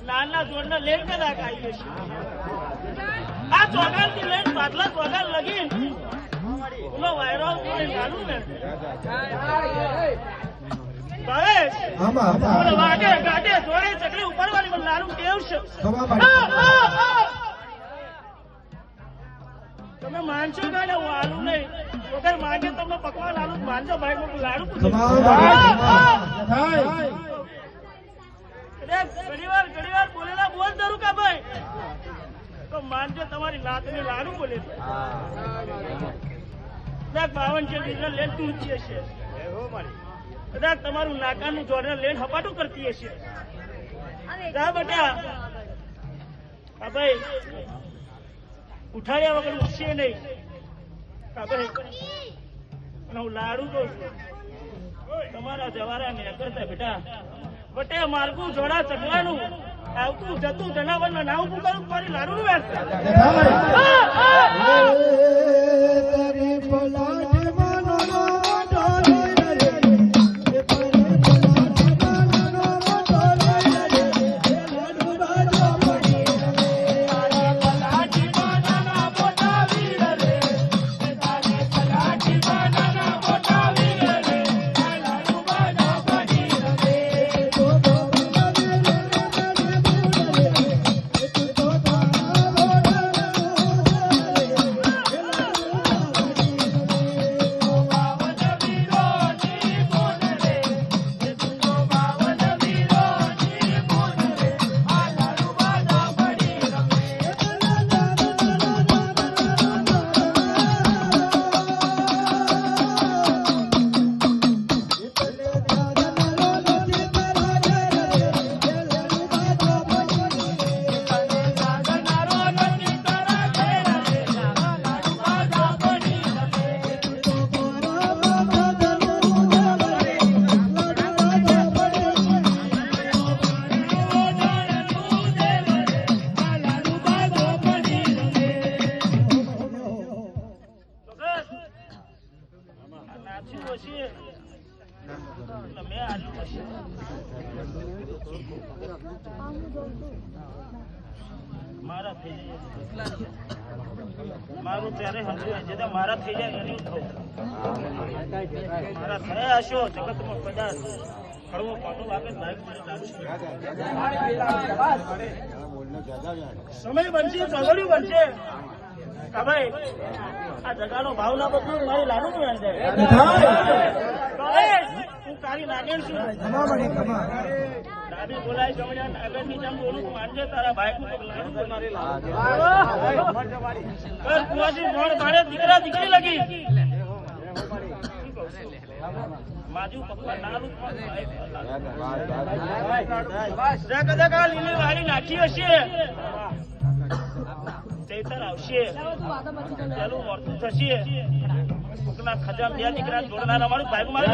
નાના જોડને લઈને કદાચ આવીએ છીએ આ ચોગાલ થી લઈને પાટલા ચોગાલ લગી ઓલો વાયરો ચાલુ ને વાગે ગાડે જોડે ચકલી ઉપરવાની લારું ટેવ છે તમે માનશો ને હું આલુ નહીં વગર માંગે તમને પકવાન આલુ માનજો ભાઈ લાડુ ઘણી વાર બોલેલા બોલ ધરું કા ભાઈ તો માનજો તમારી લાત ને લાડુ બોલે બાવન છે લેન તું ઊંચી હશે કદાચ તમારું નાકાનું જોડને લેન હપાટું કરતી હશે જા બેટા હા ભાઈ ઉઠાડ્યા વગર ઉઠશે નહીં ભાઈ અને હું લાડુ કહું છું તમારા જવારા ને કરતા બેટા વટે માર્ગું જોડા ચકલાનું આવતું જતું જનાવરના નામ પુકારું મારી લાડુ નું વેચ મારા થઈ જાય મારું ત્યારે સમજે મારા થઈ જાય એની થવું મારા થયા હશો જગતમાં કદાચ ખડવો પાટો વાગે સમય બનશે ચગડ્યું બનશે ભાઈ આ જગાનો ભાવ ના બધું મારી લાડુ નું હું તારી નાગેણ છું દાદી બોલાય જમણ્યા નાગર ની જેમ બોલું માનજે તારા ભાઈ નું કુવાજી મોણ ભાડે દીકરા દીકરી લગી માજુ પપ્પા નાનું કદાચ આ લીલી વાળી નાખી હશે ચૈતર આવશે પેલું મળતું થશે કોકના ખજામ બે દીકરા જોડનાર અમારું ભાઈ મારે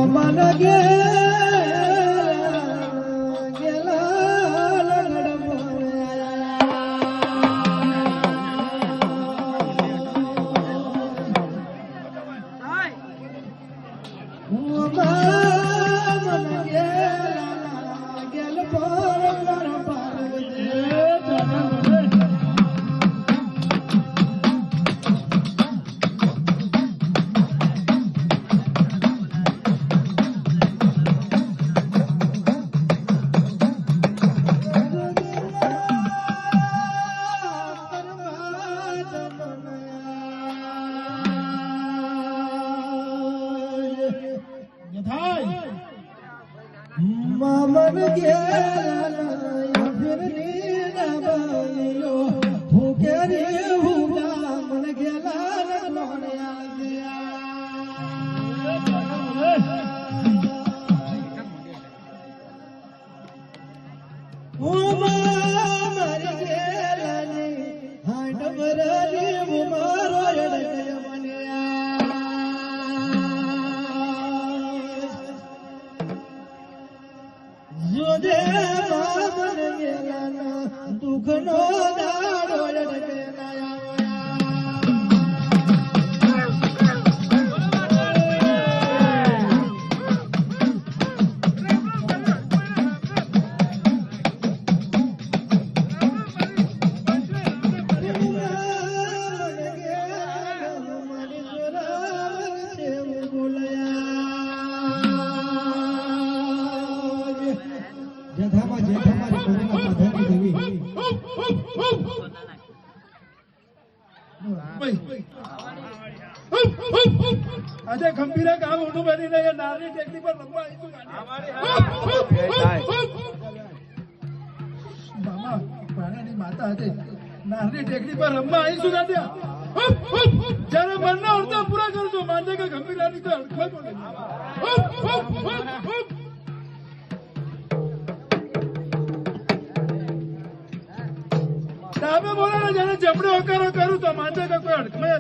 मन गे मामन गेला फिरनी नबायो भूखे रे हुआ मन गेला लोणया गया ओ मामन गेला ने हांड बरली मारो एडके मनिया जोदे बाबन गेला दुख नो दाडो लडके नया આજે ગંભીરા ગામ ઊંધું બનીને એ નારની ટેકરી પર રમવા આવીશું મામા પ્રાણીની માતા હતી નારની ટેકરી પર રમવા આવીશું દાદા જયારે મનના અડધા પૂરા કરજો માનજે કે ગંભીરાની તો અડખો બોલે ડાબે બોલે ને જયારે જમણે હોકારો કરું તો માનજે કે કોઈ અડખમે